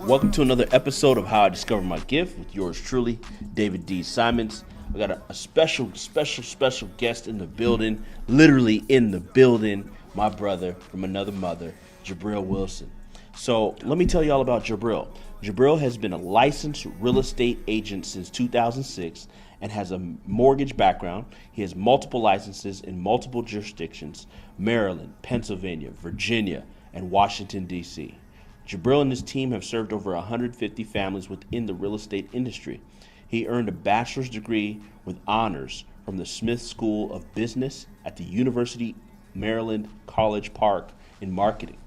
Welcome to another episode of How I Discovered My Gift with yours truly, David D. Simons. I got a special guest in the building, literally in the building, my brother from another mother, Jubril Wilson. So let me tell you all about Jubril. Jubril has been a licensed real estate agent since 2006 and has a mortgage background. He has multiple licenses in multiple jurisdictions: Maryland, Pennsylvania, Virginia, and Washington, D.C. Jubril and his team have served over 150 families within the real estate industry. He earned a bachelor's degree with honors from the Smith School of Business at the University Maryland College Park in marketing.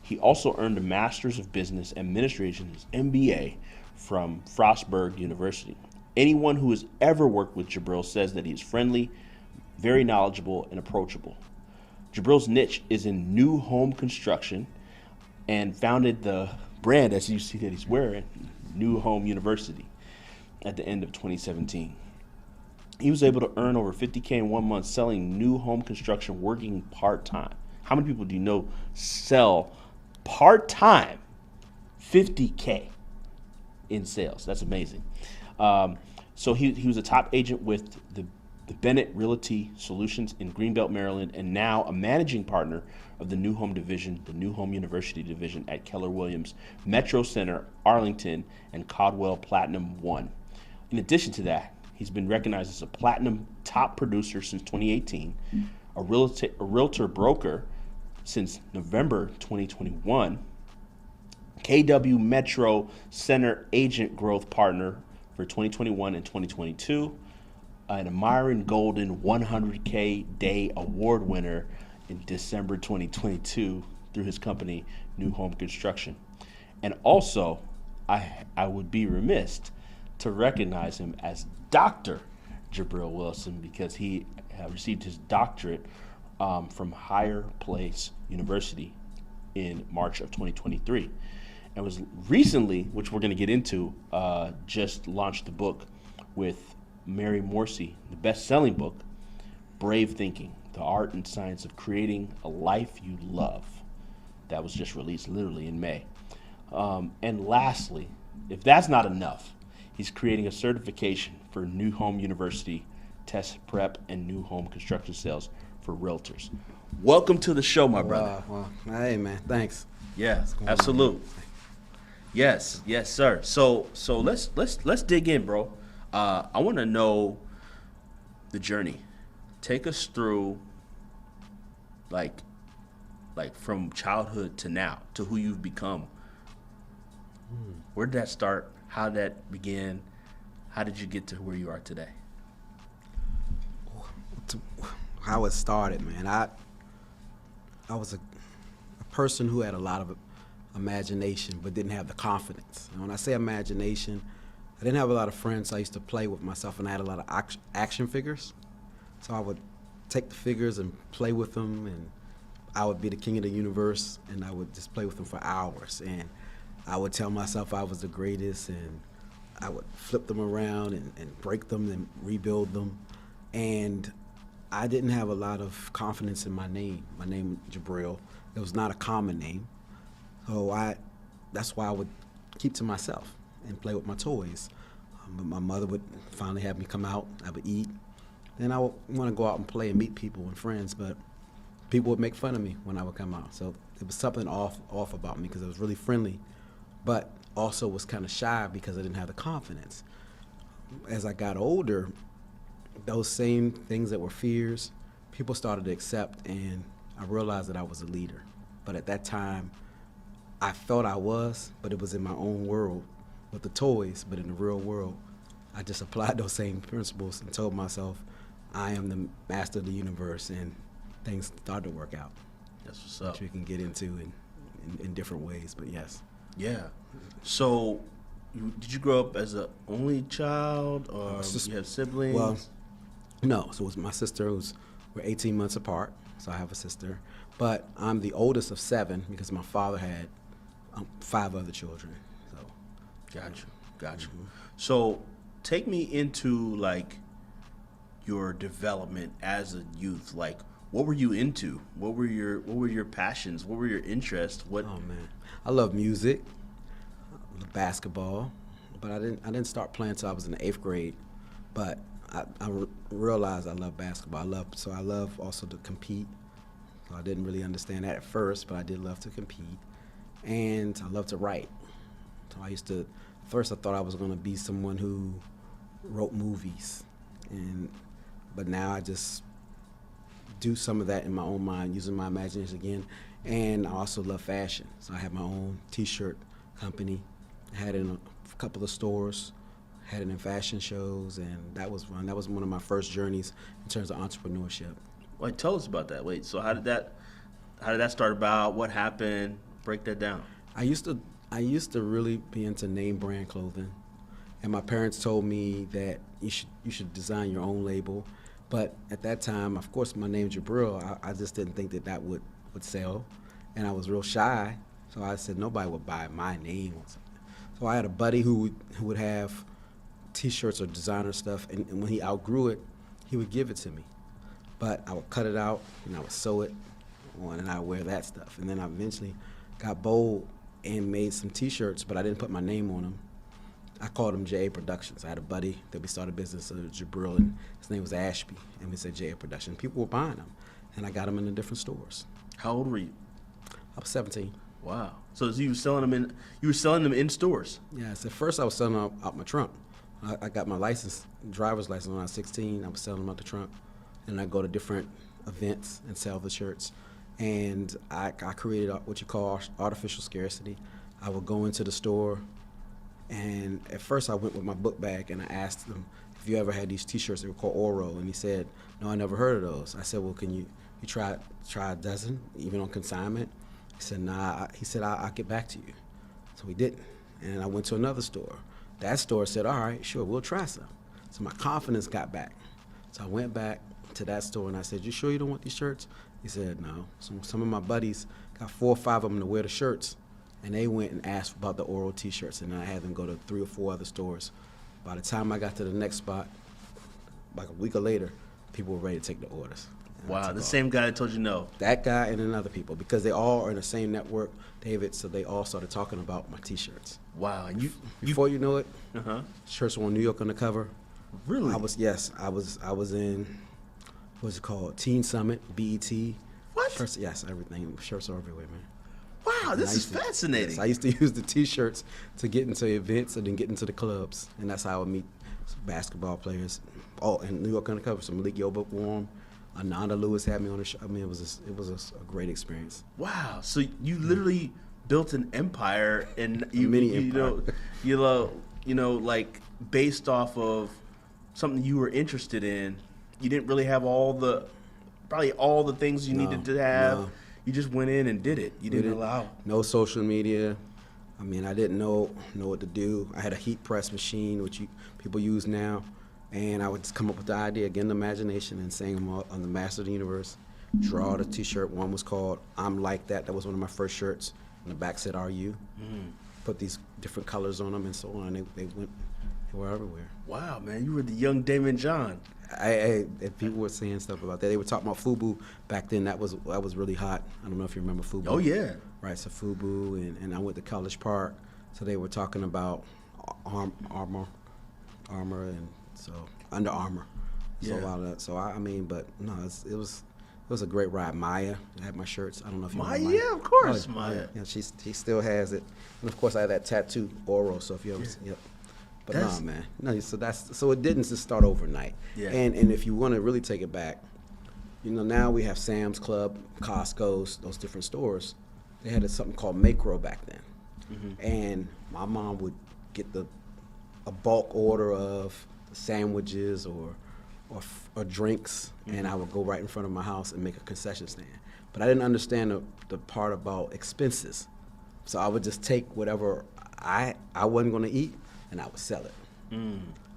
He also earned a master's of business administration, his MBA, from Frostburg University. Anyone who has ever worked with Jubril says that he is friendly, very knowledgeable, and approachable. Jubril's niche is in new home construction and founded the brand, as you see that he's wearing, New Home University, at the end of 2017. He was able to earn over $50K in 1 month selling new home construction working part-time. How many people do you know sell part-time $50K in sales? That's amazing. So he was a top agent with the Bennett Realty Solutions in Greenbelt, Maryland, and now a managing partner of the New Home Division, the New Home University Division at Keller Williams, Metro Center, Arlington, and Caldwell Platinum One. In addition to that, he's been recognized as a platinum top producer since 2018, a realtor broker since November 2021, KW Metro Center agent growth partner for 2021 and 2022, an Myron Golden 100K Day Award winner in December 2022 through his company, New Home Construction. And also, I would be remiss to recognize him as Dr. Jubril Wilson because he received his doctorate from Higher Place University in March of 2023. And was recently, which we're going to get into, just launched the book with Mary Morrissey, the best-selling book, Brave Thinking, The Art and Science of Creating a Life You Love. That was just released literally in May. And lastly, if that's not enough, he's creating a certification for New Home University test prep and new home construction sales for realtors. Welcome to the show, my brother. Wow. Hey, man, thanks. Yeah, absolutely. Yes, sir. So let's dig in, bro. I want to know the journey. Take us through, like from childhood to now, to who you've become. Where did that start? How did that begin? How did you get to where you are today? How it started, man. I was a person who had a lot of imagination but didn't have the confidence. And when I say imagination, I didn't have a lot of friends. I used to play with myself, and I had a lot of action figures. So I would take the figures and play with them, and I would be the king of the universe, and I would just play with them for hours. And I would tell myself I was the greatest, and I would flip them around and break them and rebuild them. And I didn't have a lot of confidence in my name. My name, Jubril, it was not a common name. So that's why I would keep to myself and play with my toys. But my mother would finally have me come out. I would eat. Then I would want to go out and play and meet people and friends, but people would make fun of me when I would come out. So it was something off about me because I was really friendly, but also was kind of shy because I didn't have the confidence. As I got older, those same things that were fears, people started to accept, and I realized that I was a leader. But at that time, I felt I was, but it was in my own world with the toys. But in the real world, I just applied those same principles and told myself, I am the master of the universe, and things started to work out. That's what's up. Which we can get into in different ways, but yes. Yeah. So, did you grow up as an only child, or you have siblings? Well, no. So it was my sister. We're 18 months apart, so I have a sister. But I'm the oldest of 7 because my father had 5 other children. So, Got you. So, take me into like your development as a youth. Like, what were you into? What were your passions? What were your interests? Oh man, I love music, I love basketball, but I didn't start playing until I was in the 8th grade. But I realized I love basketball. I love also to compete. So I didn't really understand that at first, but I did love to compete, and I love to write. So first I thought I was going to be someone who wrote movies, but now I just do some of that in my own mind, using my imagination again. And I also love fashion. So I have my own T-shirt company. I had it in a couple of stores, had it in fashion shows, and that was fun. That was one of my first journeys in terms of entrepreneurship. Wait, tell us about that. Wait, so how did that start about? What happened? Break that down. I used to really be into name brand clothing, and my parents told me that you should design your own label. But at that time, of course, my name Jubril, I just didn't think that would sell, and I was real shy. So I said nobody would buy my name or something. So I had a buddy who would have T-shirts or designer stuff, and when he outgrew it, he would give it to me. But I would cut it out and I would sew it on, and I would wear that stuff. And then I eventually got bold and made some T-shirts, but I didn't put my name on them. I called them J.A. Productions. I had a buddy that we started a business, Jubril, and his name was Ashby, and we said J.A. Productions. People were buying them, and I got them in the different stores. How old were you? I was 17. Wow. So you were selling them in stores? Yes. At first, I was selling them out my trunk. I got my driver's license when I was 16. I was selling them out the trunk, and I go to different events and sell the shirts. And I created what you call artificial scarcity. I would go into the store. And at first I went with my book bag and I asked him, if you ever had these T-shirts, they were called Oro, and he said, no, I never heard of those. I said, well, can you try a dozen, even on consignment? He said, nah. He said, I'll get back to you. So we didn't. And I went to another store. That store said, all right, sure, we'll try some. So my confidence got back. So I went back to that store and I said, you sure you don't want these shirts? He said, no. So some of my buddies got 4 or 5 of them to wear the shirts. And they went and asked about the Oro T-shirts, and I had them go to 3 or 4 other stores. By the time I got to the next spot, like a week later, people were ready to take the orders. Wow, the same guy that told you no. That guy and then other people, because they all are in the same network, David, so they all started talking about my T-shirts. Wow, and before you know it, shirts were on New York on the cover. Really? I was in, what's it called, Teen Summit, BET. What? Shirts, yes, everything. Shirts are everywhere, man. Wow, this is fascinating. Yes, I used to use the T-shirts to get into events and then get into the clubs, and that's how I would meet basketball players. Oh, in New York Undercover, some Malik Yoba wore them. Ananda Lewis had me on the show. I mean, it was a great experience. Wow, so you literally built an empire, and like based off of something you were interested in. You didn't really have probably all the things you needed to have. No. You just went in and did it. You didn't allow. No social media. I mean, I didn't know what to do. I had a heat press machine, which people use now, and I would just come up with the idea, get in the imagination, and sing them on the Master of the Universe. Draw the T-shirt. One was called "I'm Like That." That was one of my first shirts. And the back said "Are You?" Put these different colors on them and so on. They were everywhere. Wow, man, you were the young Damon John. People were saying stuff about that. They were talking about FUBU back then. That was really hot. I don't know if you remember FUBU. Oh yeah. Right. So FUBU, and I went to College Park. So they were talking about armor, and so Under Armour. So Yeah. a lot of that. So I mean, but no, it was a great ride. Maya had my shirts. I don't know if you remember Maya. Yeah, of course, Oh, Maya. Yeah, she still has it. And of course, I had that tattoo, Oro. So if you ever, yep. But That's- no, man. No, so it didn't just start overnight. Yeah. And if you want to really take it back, now we have Sam's Club, Costco's, those different stores. They had something called Macro back then. And my mom would get a bulk order of sandwiches or drinks, and I would go right in front of my house and make a concession stand. But I didn't understand the part about expenses. So I would just take whatever I wasn't going to eat, and I would sell it.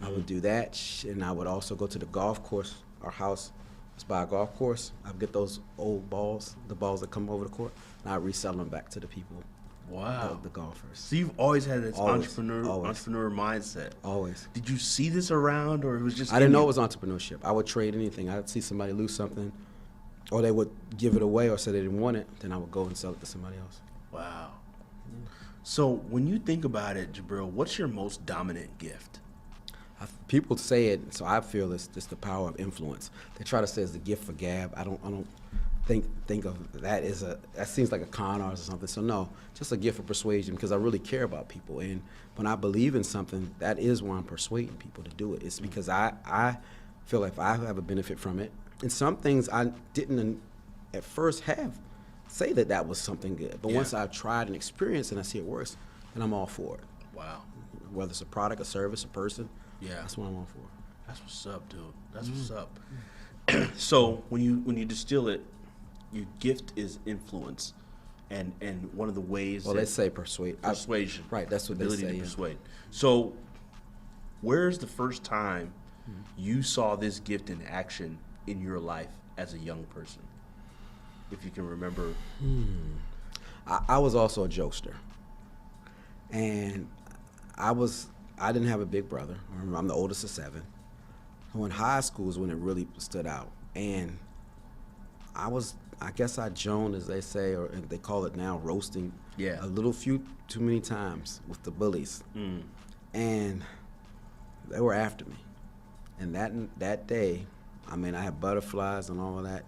I would do that, and I would also go to the golf course. Our house was by a golf course. I'd get those old balls, the balls that come over the court, and I'd resell them back to the people. Wow. The golfers. So you've always had this Always. entrepreneur mindset. Always. Did you see this around, or it was just? I didn't know it was entrepreneurship. I would trade anything. I'd see somebody lose something, or they would give it away or say they didn't want it, then I would go and sell it to somebody else. Wow. So when you think about it, Jubril, what's your most dominant gift? People say it, so I feel it's just the power of influence. They try to say it's the gift for gab. I don't think of that as that seems like a con artist or something. So no, just a gift for persuasion, because I really care about people, and when I believe in something, that is why I'm persuading people to do it. It's because I feel like I have a benefit from it, and some things I didn't at first say that was something good, but once I've tried and experienced and I see it works, then I'm all for it. Wow. Whether it's a product, a service, a person, that's what I'm all for. That's what's up, dude. That's what's up. So when you distill it, your gift is influence, and one of the ways. Well, let's say persuasion. Right, that's what they say. Ability to persuade. So, where's the first time you saw this gift in action in your life as a young person, if you can remember? I was also a jokester, and I didn't have a big brother. Remember, I'm the oldest of 7. So in high school is when it really stood out, and I guess I joned, as they say, or they call it now, roasting. Yeah. A little few too many times with the bullies, and they were after me. And that day, I mean, I had butterflies and all of that,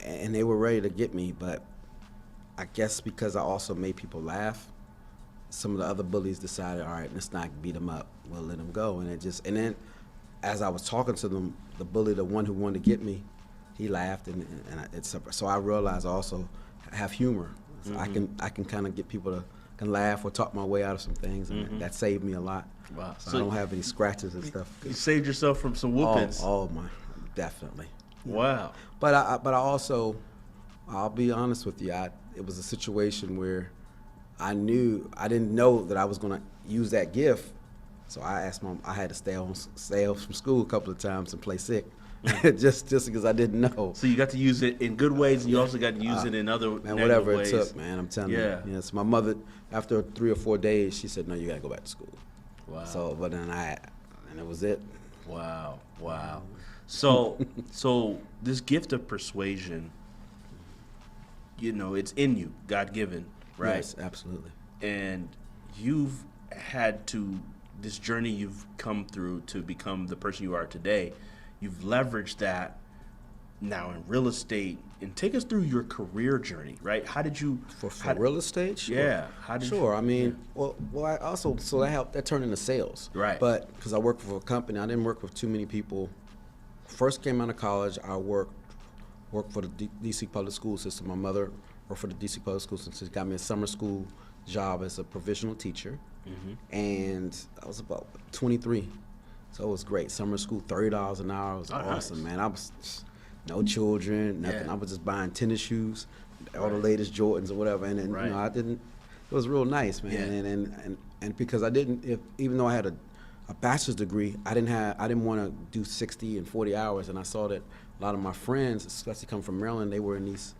and they were ready to get me. But I guess because I also made people laugh, some of the other bullies decided, all right, let's not beat them up. We'll let them go. And then as I was talking to them, the bully, the one who wanted to get me, he laughed, so I realized I also have humor. So I can kind of get people to can laugh or talk my way out of some things, and that saved me a lot. Wow. So I don't have any scratches and stuff. You saved yourself from some whoopings. Oh my, definitely. Wow. But I also, I'll be honest with you, it was a situation where I didn't know that I was going to use that gift. So I asked Mom, I had to stay home from school a couple of times and play sick. just because I didn't know. So you got to use it in good ways, and you also got to use it in other whatever ways. It took, man. I'm telling you. Yes, my mother, after 3 or 4 days, she said, "No, you got to go back to school." Wow. So, but then and it was it. Wow. So this gift of persuasion, it's in you, God given, right? Yes, absolutely. And you've had this journey you've come through to become the person you are today. You've leveraged that now in real estate, and take us through your career journey, right? How did you for real estate? Sure. Yeah. How did I mean, well, I also that turned into sales, right? But because I worked for a company, I didn't work with too many people. First came out of college, I worked for the DC public school system. My mother worked for the DC public school system. She got me a summer school job as a provisional teacher, and I was about 23. So it was great. Summer school, $30 an hour. It was awesome, man. I was no children, nothing. I was just buying tennis shoes, all the latest Jordans or whatever. And then I didn't. It was real nice, man. Yeah. And because I didn't, even though I had a bachelor's degree, I didn't want to do 60 and 40 hours. And I saw that a lot of my friends, especially coming from Maryland, they were in these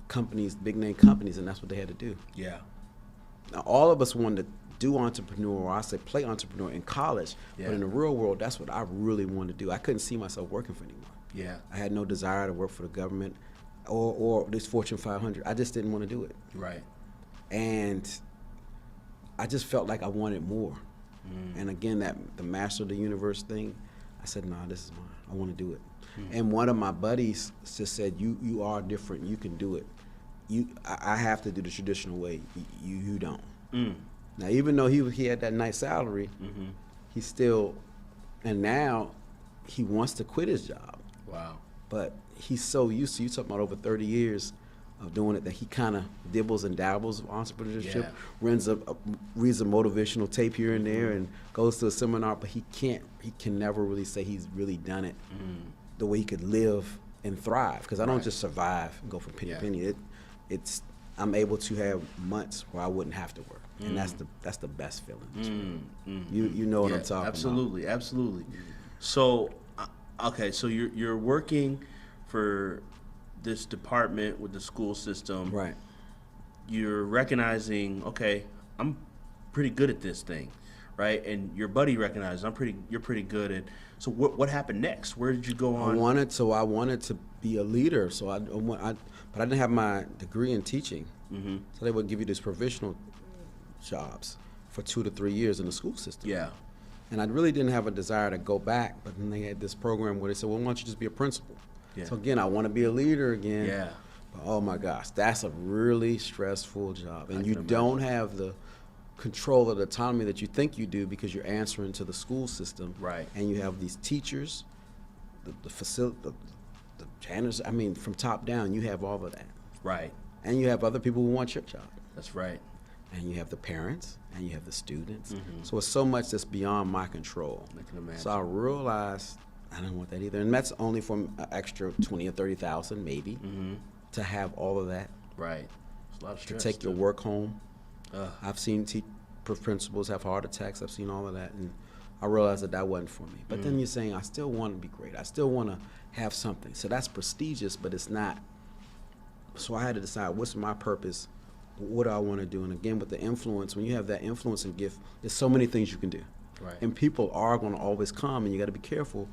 companies, big name companies, and that's what they had to do. Yeah. Now all of us wanted to do entrepreneur, or I say play entrepreneur in college, but in the real world, that's what I really wanted to do. I couldn't see myself working for anyone. Yeah. I had no desire to work for the government or this Fortune 500. I just didn't want to do it. Right. And I just felt like I wanted more. And again, the master of the universe thing, I said, nah, this is mine. I want to do it. And one of my buddies just said, you are different. You can do it. I have to do the traditional way. You don't. Now, even though he had that nice salary, he still, and now he wants to quit his job. Wow. But he's so used to, you talking about over 30 years of doing it, that he kind of dibbles and dabbles of entrepreneurship, reads a motivational tape here and there, and goes to a seminar, but he can never really say he's really done it the way he could live and thrive. Because I don't just survive and go from penny to penny. I'm able to have months where I wouldn't have to work. And that's the best feeling. You know what I'm talking absolutely, about. Absolutely. So, okay, so you're working for this department with the school system. Right. You're recognizing, okay, I'm pretty good at this thing, right? And your buddy recognized you're pretty good at. So what happened next? Where did you go on? I wanted to be a leader. So but I didn't have my degree in teaching. Mm-hmm. So they would give you these provisional jobs for 2 to 3 years in the school system. Yeah. And I really didn't have a desire to go back, but then they had this program where they said, well, why don't you just be a principal? Yeah. So again, I want to be a leader again. Yeah. But oh my gosh, that's a really stressful job. And you don't have the control or the autonomy that you think you do because you're answering to the school system. Right. And you have these teachers, the facility, the janitors, I mean, from top down, you have all of that. Right. And you have other people who want your job. That's right. And you have the parents, and you have the students. Mm-hmm. So it's so much that's beyond my control. I can imagine. So I realized I don't want that either. And that's only for an extra 20 or 30,000 maybe to have all of that. Right. It's a lot of stress. To take your work home. Ugh. I've seen principals have heart attacks. I've seen all of that. And I realized that wasn't for me. But then you're saying, I still want to be great. I still want to have something. So that's prestigious, but it's not. So I had to decide, what's my purpose? What do I want to do? And again, with the influence, when you have that influence and gift, there's so many things you can do. Right. And people are going to always come, and you got to be careful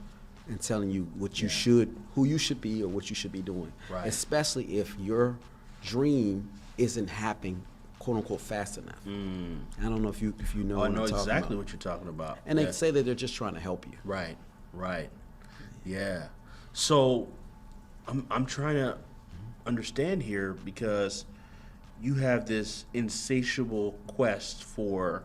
in telling you what you should, who you should be, or what you should be doing. Right. Especially if your dream isn't happening, quote unquote, fast enough. I don't know if you know. I what know I'm talking exactly about. what you're talking about. And they say that they're just trying to help you. Right. Right. Yeah. So I'm trying to understand here because you have this insatiable quest for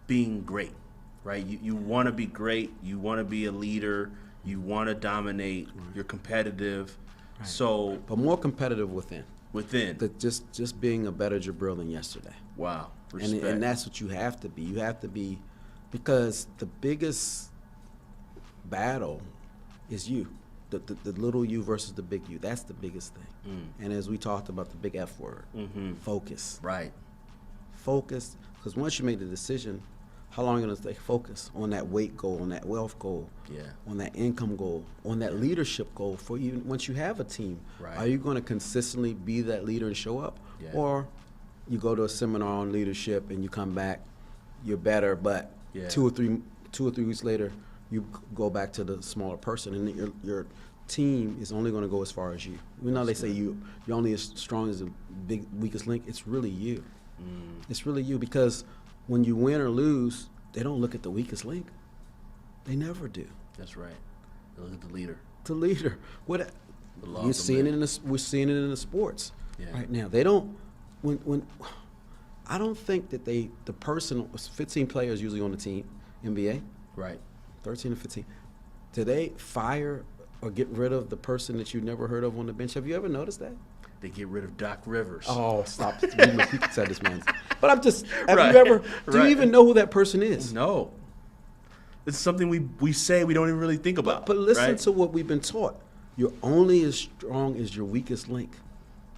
being great, right? You want to be great. You want to be a leader. You want to dominate. You're competitive. Right. So, but more competitive within. Just being a better Jubril than yesterday. Wow. Respect. And that's what you have to be. You have to be, because the biggest battle is you. The little you versus the big you. That's the biggest thing. And as we talked about, the big F word, focus. Right. Focus, because once you make the decision, how long are you going to stay focused on that weight goal, on that wealth goal, on that income goal, on that leadership goal for you once you have a team? Right. Are you going to consistently be that leader and show up? Yeah. Or you go to a seminar on leadership and you come back, you're better, but 2 or 3 weeks later, you go back to the smaller person, and your team is only going to go as far as you. You know, they say you're only as strong as the weakest link. It's really you. It's really you, because when you win or lose, they don't look at the weakest link. They never do. That's right. They look at the leader. The leader. We're seeing it in the sports right now. They don't. When I don't think that the person, 15 players usually on the team, NBA. Right. 13 or 15. Do they fire or get rid of the person that you never heard of on the bench? Have you ever noticed that? They get rid of Doc Rivers. Oh, stop. You can say this, man. But I'm just, have you ever, do you even know who that person is? No. It's something we say we don't even really think about. But listen to what we've been taught. You're only as strong as your weakest link.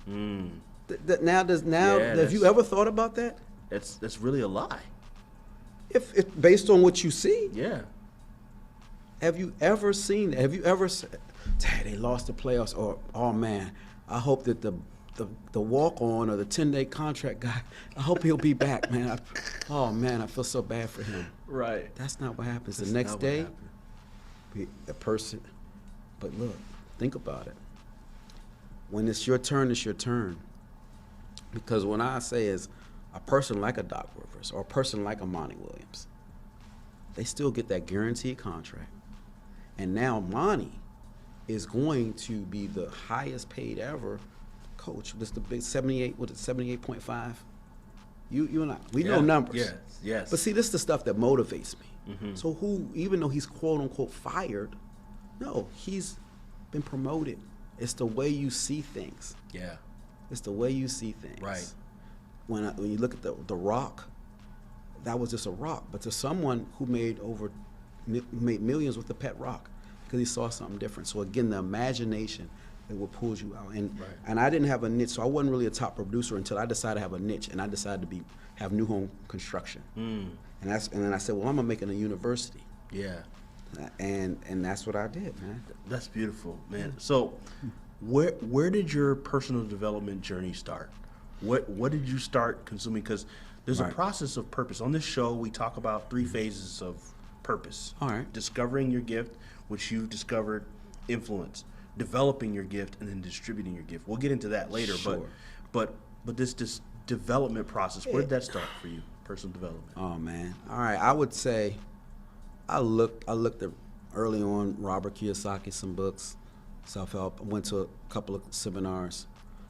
Have you ever thought about that? That's really a lie. If based on what you see. Yeah. Have you ever seen that? Have you ever said, "Dad, they lost the playoffs," or "Oh man, I hope that the walk-on or the 10-day contract guy, I hope he'll be back, man. I feel so bad for him." Right. That's not what happens. The next day, a person. But look, think about it. When it's your turn, it's your turn. Because when I say is a person like a Doc Rivers or a person like a Monty Williams, they still get that guaranteed contract. And now Monty is going to be the highest paid ever coach. This the big 78.5. You and I, we know numbers. Yes. But see, this is the stuff that motivates me. So even though he's quote unquote fired, no, he's been promoted. It's the way you see things. Yeah. It's the way you see things. Right. When you look at the Rock, that was just a rock. But to someone who made millions with the pet rock, because he saw something different. So again, the imagination that will pull you out. And I didn't have a niche, so I wasn't really a top producer until I decided to have a niche, and I decided to have new home construction. And then I said, well, I'm gonna make it a university. Yeah. And that's what I did, man. That's beautiful, man. So, where did your personal development journey start? What did you start consuming? Because There's a Right. process of purpose. On this show, we talk about 3 phases of purpose. All right. Discovering your gift, which you've discovered, influence, developing your gift, and then distributing your gift. We'll get into that later. Sure. But this development process, where did that start for you? Personal development. Oh man. All right. I would say I looked at early on Robert Kiyosaki, some books, self-help. I went to a couple of seminars,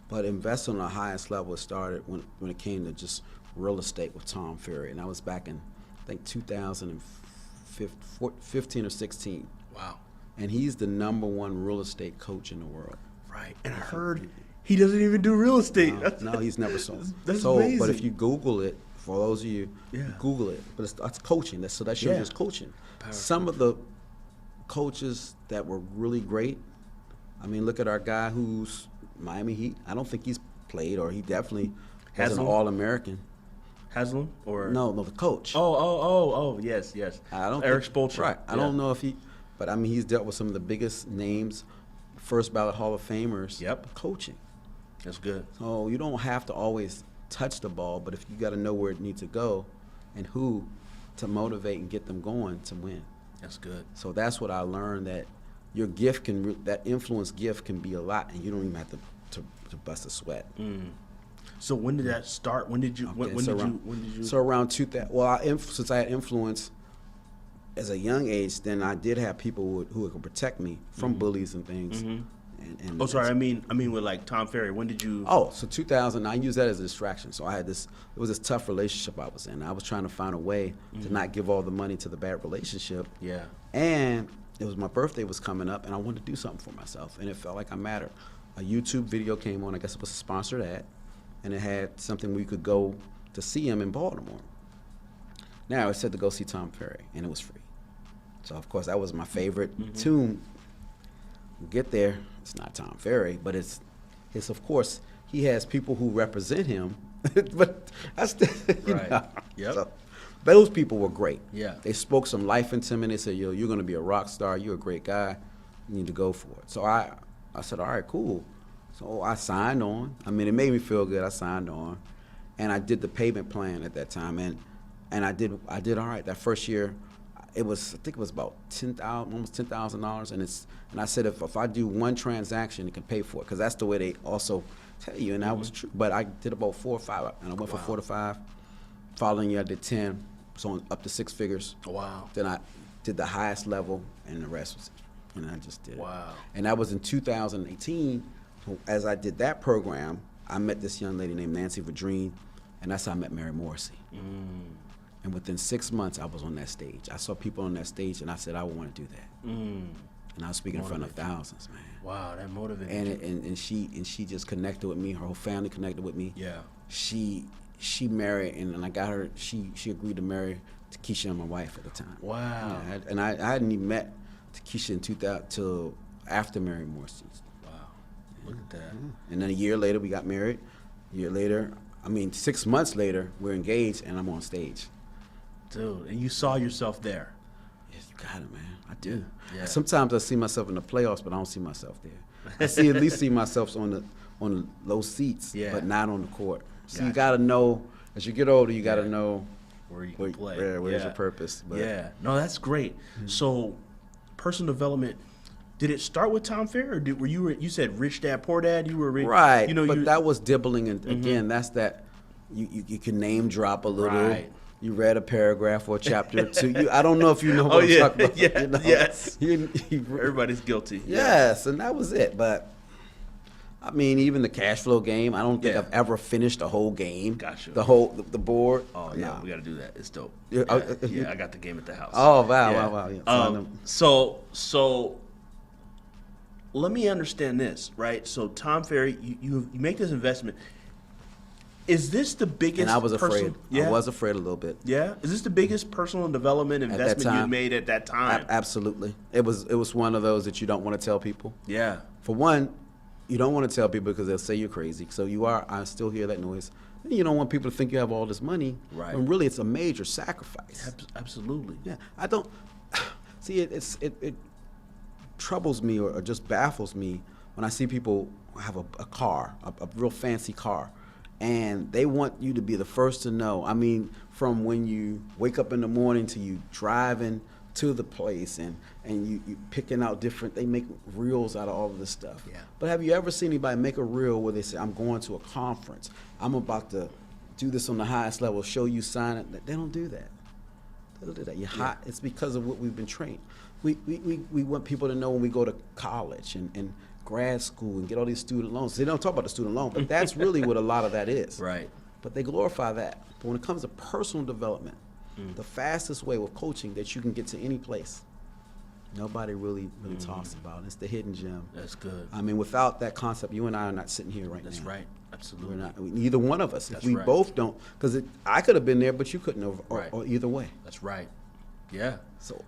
but investing on the highest level started when it came to just real estate with Tom Ferry, and that was back in I think 2015 or 16. Wow. And he's the #1 real estate coach in the world. Right. And I heard he doesn't even do real estate. No, he's never sold. That's so, amazing. but if you Google it, for those of you, Yeah. Google it. But it's coaching. So that shows Yeah. you it's coaching. Powerful. Some of the coaches that were really great. I mean, look at our guy who's Miami Heat. I don't think he's played, or he definitely was an Haslam? All-American. Haslam or No, the coach. Oh, yes. I don't Eric think, Spoelstra. Right. I Yeah. don't know if but I mean, he's dealt with some of the biggest names, first ballot Hall of Famers. Yep. Coaching. That's good. So you don't have to always touch the ball, but if you got to know where it needs to go and who to motivate and get them going to win. That's good. So that's what I learned, that your gift that influence gift can be a lot, and you don't even have to bust a sweat. So when did that start? When did you? Okay, When did you? So around 2000. Well, since I had influence as a young age, then I did have people who could protect me from bullies and things. And Oh, sorry. I mean with like Tom Ferry. When did you? Oh, so 2000, I used that as a distraction. So I had it was this tough relationship I was in. I was trying to find a way to not give all the money to the bad relationship. Yeah. And it was my birthday was coming up, and I wanted to do something for myself, and it felt like I mattered. A YouTube video came on, I guess it was a sponsored ad, and it had something where you could go to see him in Baltimore. Now, it said to go see Tom Ferry, and it was free. So, of course, that was my favorite tune. Get there, it's not Tom Ferry, but it's of course, he has people who represent him, but that's Right. Yep. So, those people were great. Yeah. They spoke some life into me. They said, yo, you're going to be a rock star. You're a great guy. You need to go for it. So I said, all right, cool. So I signed on. I mean, it made me feel good. I signed on. And I did the payment plan at that time. And I did all right. That first year, I think it was about almost $10,000. And I said, if I do one transaction, it can pay for it. Because that's the way they also tell you. And that was true. But I did about 4 or 5. And I went for 4 to 5. Following year, I did 10. So up to 6 figures. Wow. Then I did the highest level, and the rest was, and I just did. Wow. And that was in 2018. So as I did that program, I met this young lady named Nancy Vadrine, and that's how I met Mary Morrissey. And within 6 months, I was on that stage. I saw people on that stage, and I said, I want to do that. And I was speaking in front of thousands, man. Wow, that motivated you. And she just connected with me. Her whole family connected with me. Yeah. She married, and I got her. She agreed to marry Takesha, my wife at the time. Wow. Yeah, and I hadn't even met Takesha in 2000 till after Mary Morrissey. Wow. Look at that. And then a year later, we got married. A year later, 6 months later, we're engaged, and I'm on stage. Dude, and you saw yourself there. Yes, you got it, man. I do. Yeah. Sometimes I see myself in the playoffs, but I don't see myself there. I at least see myself on the low seats, Yeah. but not on the court. So you Gotcha. got to know, as you get older, you got to know Where you can play. where's your purpose. But Yeah. No, that's great. So, personal development. Did it start with Tom Ferry, or you said Rich Dad Poor Dad? You were Right, You know, but that was dibbling, and again, that's that. You can name drop a little. Right. You read a paragraph or a chapter or two. I don't know if you know what Oh, I'm yeah. talking about. Yeah. You know? Yes. You- everybody's guilty. Yes, and that was it. But I mean, even the cash flow game, I don't think Yeah. I've ever finished a whole game. Gotcha. The board. Oh yeah, Nah. we got to do that. It's dope. Yeah, Yeah, I got the game at the house. Oh wow. Yeah. So let me understand this, right? So Tom Ferry, you make this investment. Is this the biggest? And I was afraid. personal- Yeah. I was afraid a little bit. Yeah. Is this the biggest personal development that investment you time. made at that time? Absolutely. It was one of those that you don't want to tell people. Yeah. For one, you don't want to tell people because they'll say you're crazy. So I still hear that noise. And you don't want people to think you have all this money. Right. When really it's a major sacrifice. Absolutely. Yeah. I don't see it troubles me or just baffles me when I see people have a car, a real fancy car, And they want you to be the first to know. I mean, from when you wake up in the morning to you driving to the place and you picking out different, they make reels out of all of this stuff. Yeah. But have you ever seen anybody make a reel where they say, I'm going to a conference, I'm about to do this on the highest level, show you sign it? They don't do that. They don't do that. You're hot. It's because of what we've been trained. We want people to know when we go to college and grad school and get all these student loans. They don't talk about the student loan, but that's really what a lot of that is. Right. But they glorify that. But when it comes to personal development, the fastest way with coaching that you can get to any place, nobody really talks about. It's the hidden gem. That's good. I mean, without that concept, you and I are not sitting here right That's now. right. Absolutely. We're not. Neither one of us. That's if we right. both don't, because I could have been there, but you couldn't have, Right. or either way. That's right. Yeah. So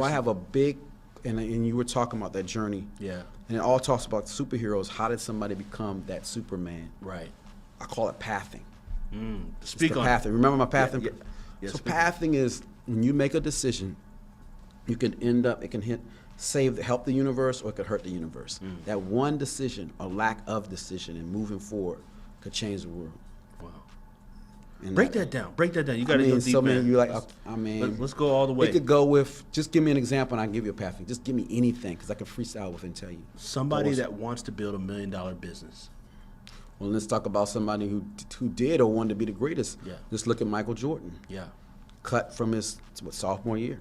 I have a big, and you were talking about that journey. Yeah. And it all talks about superheroes. How did somebody become that Superman? Right. I call it pathing. Speak It's the on pathing. Remember my pathing? Yeah, yeah, So speak on it. pathing is when you make a decision, you can end up, it can help the universe, or it could hurt the universe. That one decision or lack of decision and moving forward could change the world. Wow. And Break that down. Break that down. You got to I mean, go deep, so many, man. you like, I mean, Let's go all the way. it could go with, just give me an example and I can give you a pathing. Just give me anything, because I can freestyle with and tell you. Somebody Awesome. that wants to build $1 million business. Well, let's talk about somebody who did or wanted to be the greatest. Yeah. Just look at Michael Jordan. Yeah. Cut from his sophomore year.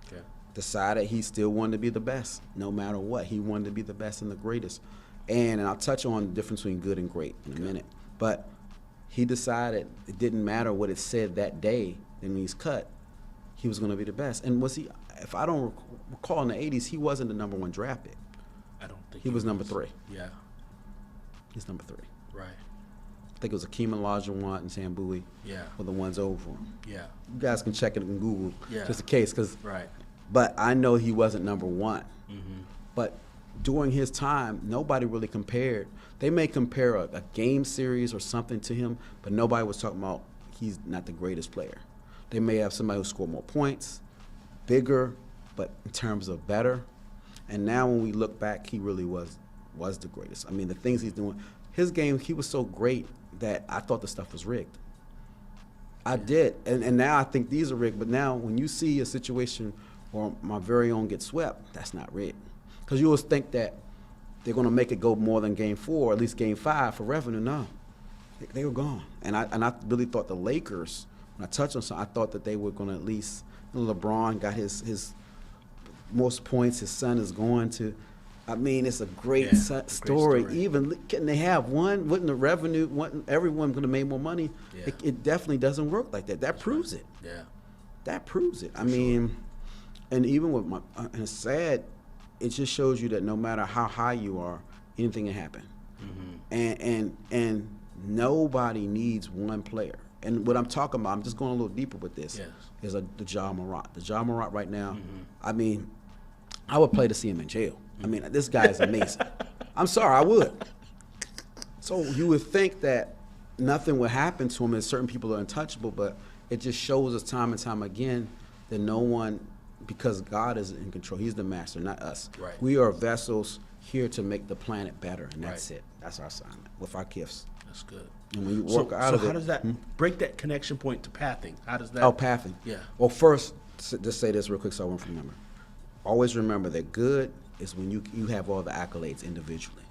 Okay. Decided he still wanted to be the best, no matter what. He wanted to be the best and the greatest. And I'll touch on the difference between good and great in a minute. But he decided it didn't matter what it said that day when he's cut, he was going to be the best. And was he, if I don't recall, in the 80s, he wasn't the number 1 draft pick. I don't think He was number 3. Yeah. He's number 3. Right. I think it was Akeem Olajuwon and Sam Bowie Yeah. were the ones over him. Yeah. You guys can check it in Google, Yeah. just in case. Right. But I know he wasn't number 1. But during his time, nobody really compared. They may compare a game series or something to him, but nobody was talking about he's not the greatest player. They may have somebody who scored more points, bigger, but in terms of better. And now when we look back, he really was the greatest. I mean, the things he's doing, his game, he was so great that I thought the stuff was rigged. I did, and now I think these are rigged. But now when you see a situation where my very own gets swept, that's not rigged. Because you always think that they're going to make it go more than game 4, or at least game 5 for revenue. No, they were gone. And I really thought the Lakers, when I touched on something, I thought that they were going to at least, LeBron got his most points, his son is going to. I mean, it's a great story. Even can they have one? Wouldn't the revenue? Wouldn't everyone going to make more money? Yeah. It definitely doesn't work like that. That proves it. Yeah. That proves it. I mean, and even with and it's sad. It just shows you that no matter how high you are, anything can happen. And nobody needs one player. And what I'm talking about, I'm just going a little deeper with this. Yes. Is the Ja Morant. The Ja Morant right now. I mean, I would play to see him in jail. I mean, this guy is amazing. I'm sorry, I would. So you would think that nothing would happen to him, and certain people are untouchable, but it just shows us time and time again that no one, because God is in control. He's the master, not us. Right. We are vessels here to make the planet better, and that's Right. it. That's our assignment with our gifts. That's good. And when you walk out of it, how does that break that connection point to pathing? How does that? Oh, pathing. Yeah. Well, first, just say this real quick so I won't remember. Always remember that good is when you have all the accolades individually.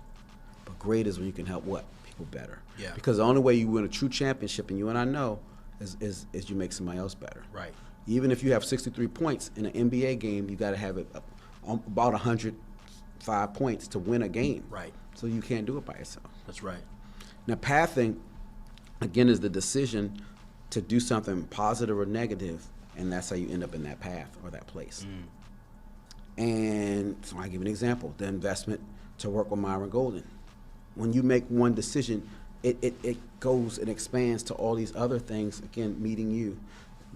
But great is when you can help what? People better. Yeah. Because the only way you win a true championship, and you and I know, is you make somebody else better. Right. Even if you have 63 points in an NBA game, you got to have it about 105 points to win a game. Right. So you can't do it by yourself. That's right. Now, pathing, again, is the decision to do something positive or negative, and that's how you end up in that path or that place. And so I'll give you an example. The investment to work with Myron Golden. When you make one decision, it goes and expands to all these other things. Again, meeting you,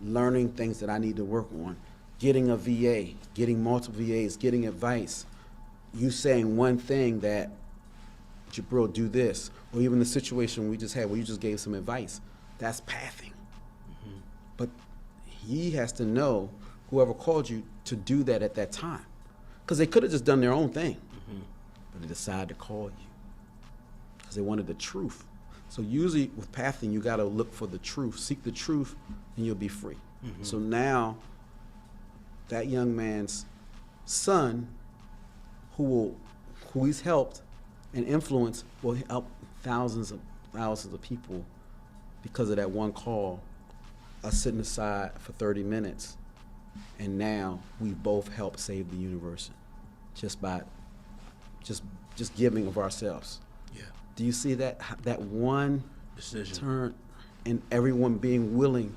learning things that I need to work on, getting a VA, getting multiple VAs, getting advice. You saying one thing that, Jubril, do this, or even the situation we just had where you just gave some advice. That's pathing. But he has to know, whoever called you, to do that at that time. Because they could have just done their own thing. But they decided to call you because they wanted the truth. So usually with pathing, you got to look for the truth, seek the truth, and you'll be free. So now, that young man's son, who he's helped and influenced, will help thousands of people because of that one call, us sitting aside for 30 minutes, and now we both helped save the universe just by just giving of ourselves. Yeah. Do you see that one Decision. turn, and everyone being willing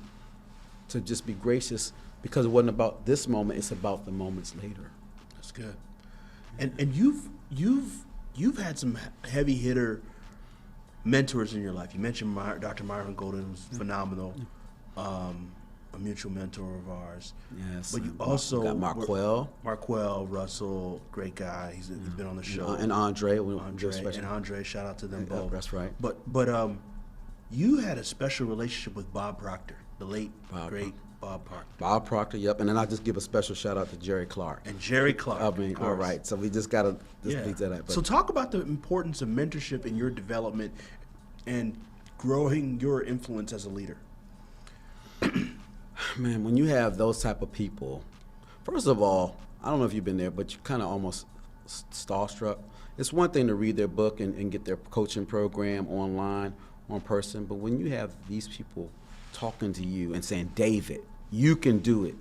to just be gracious, because it wasn't about this moment, it's about the moments later. That's good. And you've had some heavy hitter mentors in your life. You mentioned Dr. Myron Golden, was phenomenal, a mutual mentor of ours. Yes. But you also got Marquell Russell, great guy. He's been on the show. And Andre. Andre, shout out to them both. That's right. But you had a special relationship with Bob Proctor, the late great Bob Proctor. Bob Proctor, yep. And then I'll just give a special shout out to Jerry Clark. And Jerry Clark. I mean, all right. So we just got to beat that up. So talk about the importance of mentorship in your development and growing your influence as a leader. Man, when you have those type of people, first of all, I don't know if you've been there, but you kind of almost starstruck. It's one thing to read their book and get their coaching program online, on person, but when you have these people talking to you and saying, David, you can do it.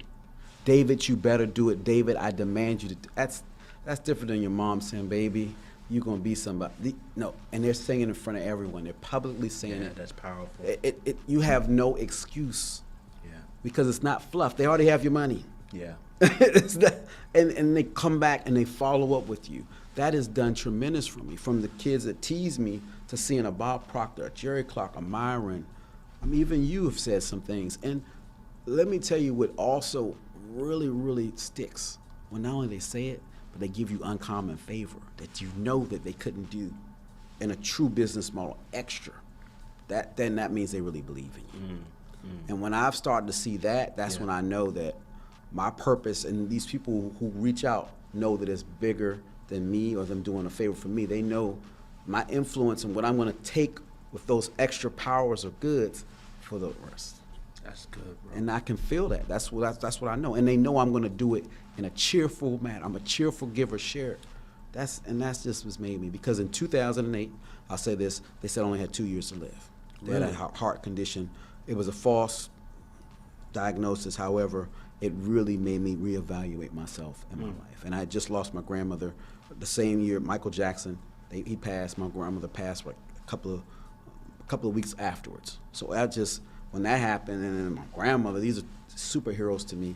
David, you better do it. David, I demand you to do it. That's different than your mom saying, baby, you're going to be somebody. No, and they're saying it in front of everyone. They're publicly saying it. That's powerful. You have no excuse. Yeah. Because it's not fluff. They already have your money. Yeah. It's not, and they come back and they follow up with you. That has done tremendous for me. From the kids that tease me to seeing a Bob Proctor, a Jerry Clark, a Myron. I mean, even you have said some things. And let me tell you what also really, really sticks. When not only they say it, but they give you uncommon favor that you know that they couldn't do in a true business model extra. Then that means they really believe in you. And when I've started to see that, that's when I know that my purpose, and these people who reach out know that it's bigger than me or them doing a favor for me. They know my influence and what I'm going to take with those extra powers or goods for the rest. That's good, bro. And I can feel that. That's what I know. And they know I'm going to do it in a cheerful manner. I'm a cheerful giver, share. That's just what's made me. Because in 2008, I'll say this, they said I only had 2 years to live. They had a heart condition. It was a false diagnosis. However, it really made me reevaluate myself and my life. And I had just lost my grandmother the same year. Michael Jackson, he passed. My grandmother passed like a couple of weeks afterwards. So when that happened, and then my grandmother, these are superheroes to me.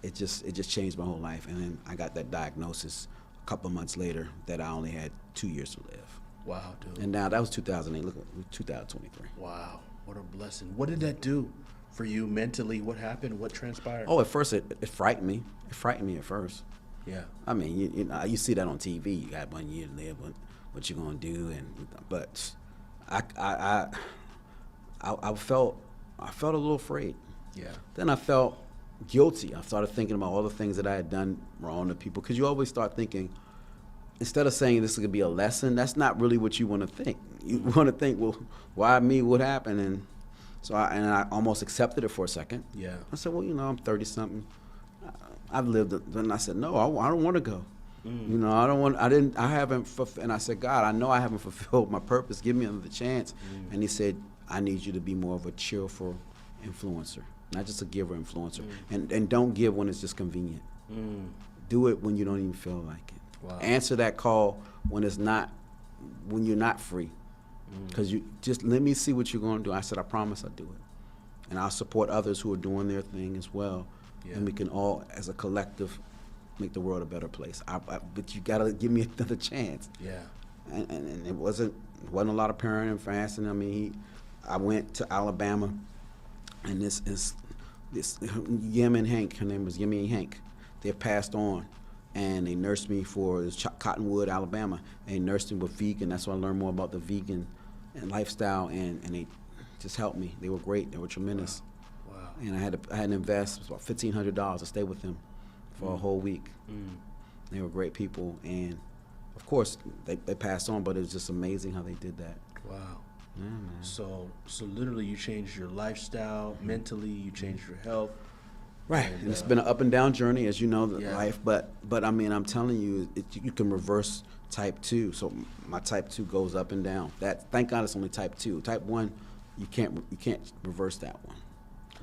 It just changed my whole life. And then I got that diagnosis a couple of months later that I only had 2 years to live. Wow, dude. And now that was 2008. Look, 2023. Wow, what a blessing. What did that do for you mentally? What happened? What transpired? Oh, at first it frightened me. It frightened me at first. Yeah. I mean, you see that on TV. You got 1 year to live. What you gonna do? But I felt a little afraid. Yeah. Then I felt guilty. I started thinking about all the things that I had done wrong to people. Because you always start thinking, instead of saying this is gonna be a lesson, that's not really what you want to think. You want to think, well, why me? What happened? And so I almost accepted it for a second. Yeah. I said, well, I'm 30-something. I've lived it. Then I said, no, I don't want to go. I haven't, and I said, God, I know I haven't fulfilled my purpose. Give me another chance. And he said, I need you to be more of a cheerful influencer, not just a giver influencer. And don't give when it's just convenient. Do it when you don't even feel like it. Wow. Answer that call when you're not free. Because you just let me see what you're going to do. I said, I promise I'll do it. And I'll support others who are doing their thing as well. Yeah. And we can all, as a collective, make the world a better place. But you got to give me another chance. Yeah. And it wasn't a lot of parenting and fasting. I mean, I went to Alabama, and this Yemen Hank, her name was Yemen Hank. They passed on. And they nursed me for Cottonwood, Alabama. And they nursed me with vegan. That's why I learned more about the vegan and lifestyle. And they just helped me. They were great. They were tremendous. Wow. And I had to invest about $1,500 to stay with them for a whole week. They were great people. And of course, they passed on. But it was just amazing how they did that. Wow. Yeah, man. So literally, you changed your lifestyle, mentally, you changed your health. Right, and it's been an up and down journey, as you know, Yeah. life. But I mean, I'm telling you, you can reverse type 2. So my type 2 goes up and down. That, thank God, it's only type 2. Type 1, you can't reverse that one.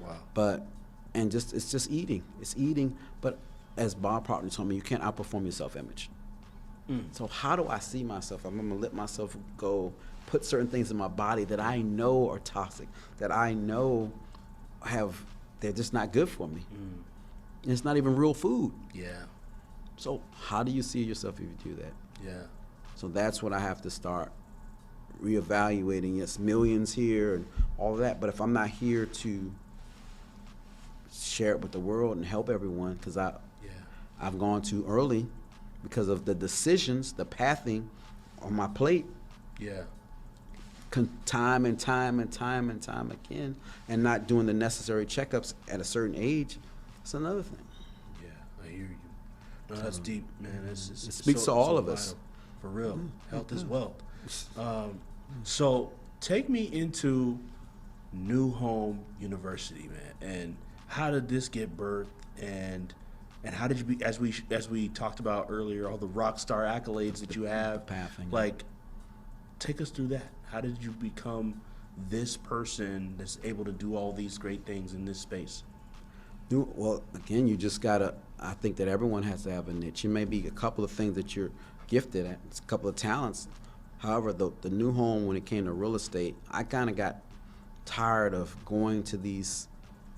Wow. But it's just eating. It's eating. But as Bob Proctor told me, you can't outperform your self-image. So how do I see myself? I'm gonna let myself go, put certain things in my body that I know are toxic, that I know they're just not good for me. And it's not even real food. Yeah. So how do you see yourself if you do that? Yeah. So that's what I have to start reevaluating. Yes, millions here and all of that, but if I'm not here to share it with the world and help everyone, because I've gone too early because of the decisions, the pathing on my plate. Yeah. Time and time again, and not doing the necessary checkups at a certain age. It's another thing. Yeah, I hear you. No, that's deep, man. It speaks to all of us. For real. Health is wealth. So take me into New Home University, man. And how did this get birthed? And how did you be, as we talked about earlier, all the rock star accolades that you have? Pathing. Like, take us through that. How did you become this person that's able to do all these great things in this space? Well, again, you just gotta. I think that everyone has to have a niche. It may be a couple of things that you're gifted at. It's a couple of talents. However, the New Home, when it came to real estate, I kind of got tired of going to these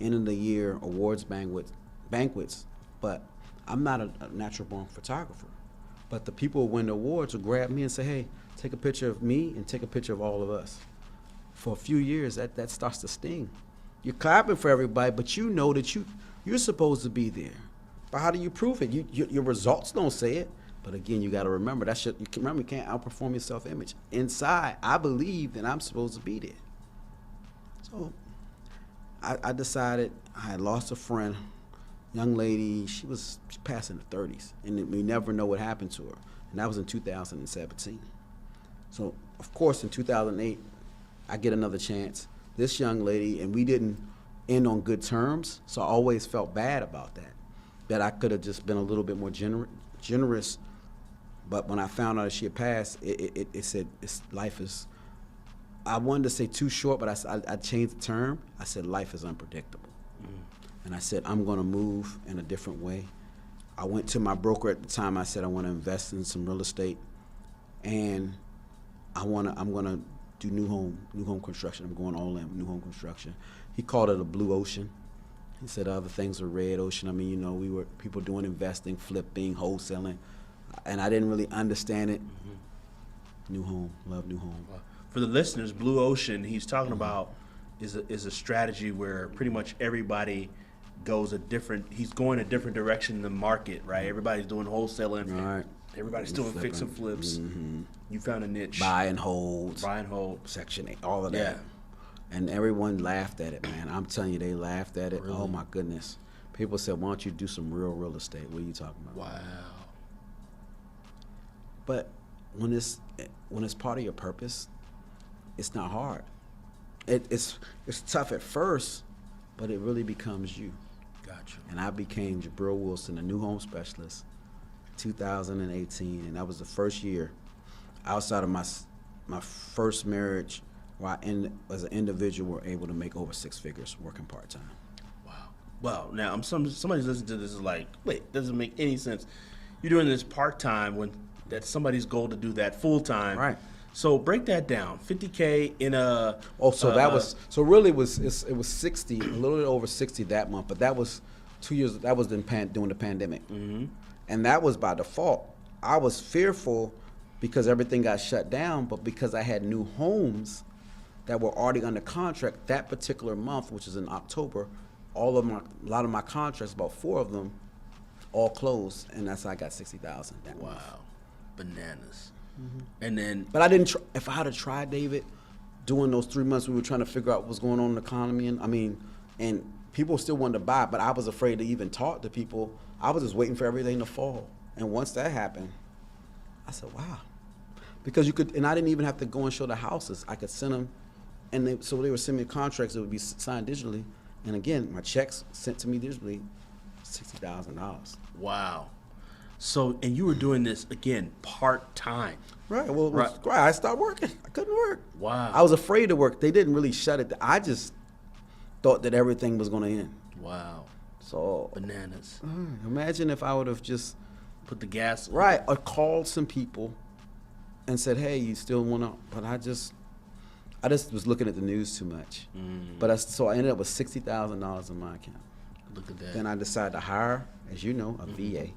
end of the year awards banquets. But I'm not a natural born photographer. But the people who win the awards will grab me and say, "Hey, take a picture of me and take a picture of all of us." For a few years, that starts to sting. You're clapping for everybody, but you know that you're supposed to be there. But how do you prove it? Your results don't say it. But again, you got to remember you can't outperform your self-image. Inside, I believe that I'm supposed to be there. So I decided I had lost a friend, young lady. She passed in the 30s, and we never know what happened to her. And that was in 2017. So, of course, in 2008, I get another chance. This young lady, and we didn't end on good terms, so I always felt bad about that I could have just been a little bit more generous. But when I found out that she had passed, it said life is, I wanted to say too short, but I changed the term. I said life is unpredictable. And I said, I'm going to move in a different way. I went to my broker at the time. I said, I want to invest in some real estate, and I'm going to do new home construction. I'm going all in new home construction. He called it a blue ocean. He said other things were red ocean. I mean, we were people doing investing, flipping, wholesaling, and I didn't really understand it. New home, love new home. For the listeners, blue ocean, he's talking about is a strategy where pretty much everybody he's going a different direction in the market, right? Everybody's doing wholesaling. Right. Everybody's doing fix and flips. You found a niche. Buy and hold. Section 8, all of that. Yeah. And everyone laughed at it, man. I'm telling you, they laughed at it. Really? Oh, my goodness. People said, why don't you do some real estate? What are you talking about? Wow. But when it's part of your purpose, it's not hard. It's tough at first, but it really becomes you. Gotcha. And I became Jubril Wilson, a new home specialist, 2018, and that was the first year outside of my first marriage where as an individual were able to make over 6 figures working part-time. Wow. Well, now somebody's listening to this is like, wait, doesn't make any sense. You're doing this part-time when that's somebody's goal to do that full-time. Right. So break that down. 50K in a. Oh, so that was really it was 60, a little bit over 60 that month, but that was 2 years. That was during the pandemic, and that was by default. I was fearful because everything got shut down, but because I had new homes that were already under contract that particular month, which is in October, a lot of my contracts, about 4 of them, all closed, and that's how I got 60,000 that month. Wow, bananas. And then, but I didn't. If I had to try, David, during those 3 months, we were trying to figure out what was going on in the economy, and people still wanted to buy, but I was afraid to even talk to people. I was just waiting for everything to fall, and once that happened, I said, "Wow," because you could, and I didn't even have to go and show the houses. I could send them so they were sending me contracts that would be signed digitally, and again, my checks sent to me digitally, $60,000. Wow. So, and you were doing this again part-time. Right. Well, Right. I stopped working. I couldn't work. Wow. I was afraid to work. They didn't really shut it. I just thought that everything was going to end. Wow. So Bananas. imagine if I would have just Put the gas. right or called some people and said, "Hey, you still want to?" But I just was looking at the news too much. But so I ended up with $60,000 in my account. Look at that. Then I decided to hire, as you know, a VA.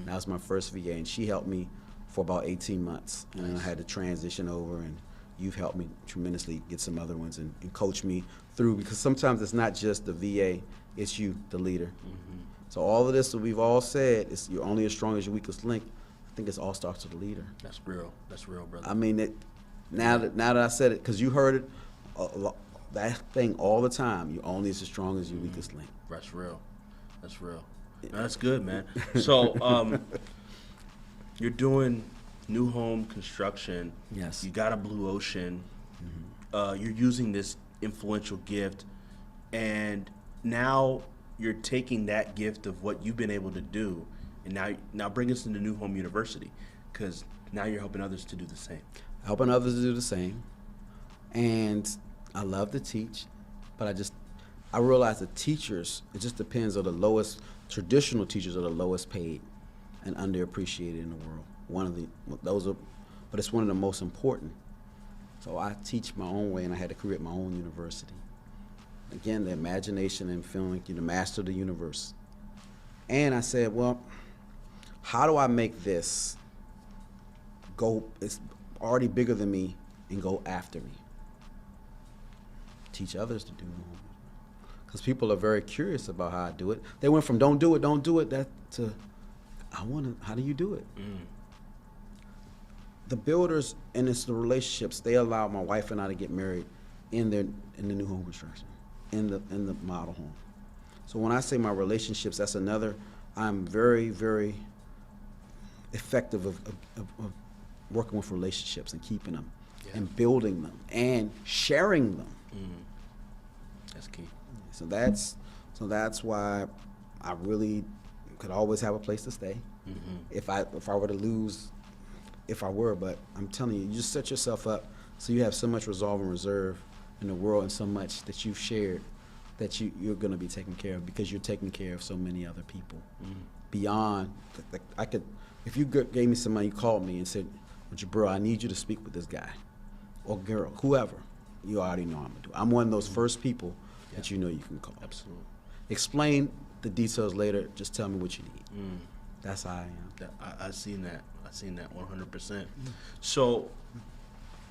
That was my first VA, and she helped me for about 18 months. And then I had to transition over, and you've helped me tremendously get some other ones and coach me through, because sometimes it's not just the VA, it's you, the leader. So all of this that we've all said, is you're only as strong as your weakest link. I think it all starts with the leader. That's real. That's real, brother. I mean, now that I said it, because you heard it, that thing all the time, you're only as strong as your weakest link. That's real. That's real. No, that's good, man. So, you're doing new home construction. Yes. You got a blue ocean. You're using this influential gift, and now you're taking that gift of what you've been able to do, and now bring us into New Home University, because now you're helping others to do the same. Helping others to do the same. And I love to teach, but I realize that teachers, it just depends on the lowest, traditional teachers are the lowest paid and underappreciated in the world. But it's one of the most important. So I teach my own way, and I had to create my own university. Again, the imagination and feeling like you're the master of the universe. And I said, well, how do I make this it's already bigger than me and go after me? Teach others to do more. Because people are very curious about how I do it. They went from don't do it, that to how do you do it? The builders, and it's the relationships, they allow my wife and I to get married in the new home construction, in the model home. So when I say my relationships, that's another, I'm very, very effective of working with relationships and keeping them and building them and sharing them. That's key. So that's why I really could always have a place to stay. If I were to lose, but I'm telling you, you just set yourself up so you have so much resolve and reserve in the world, and so much that you've shared that you're going to be taken care of, because you're taking care of so many other people beyond. If you gave me some money, you called me and said, well, Jubril, I need you to speak with this guy or girl, whoever, you already know I'm going to do. I'm one of those first people that you know you can call. Absolutely. Explain the details later. Just tell me what you need. That's how I am. I've seen that. I've seen that 100%. So,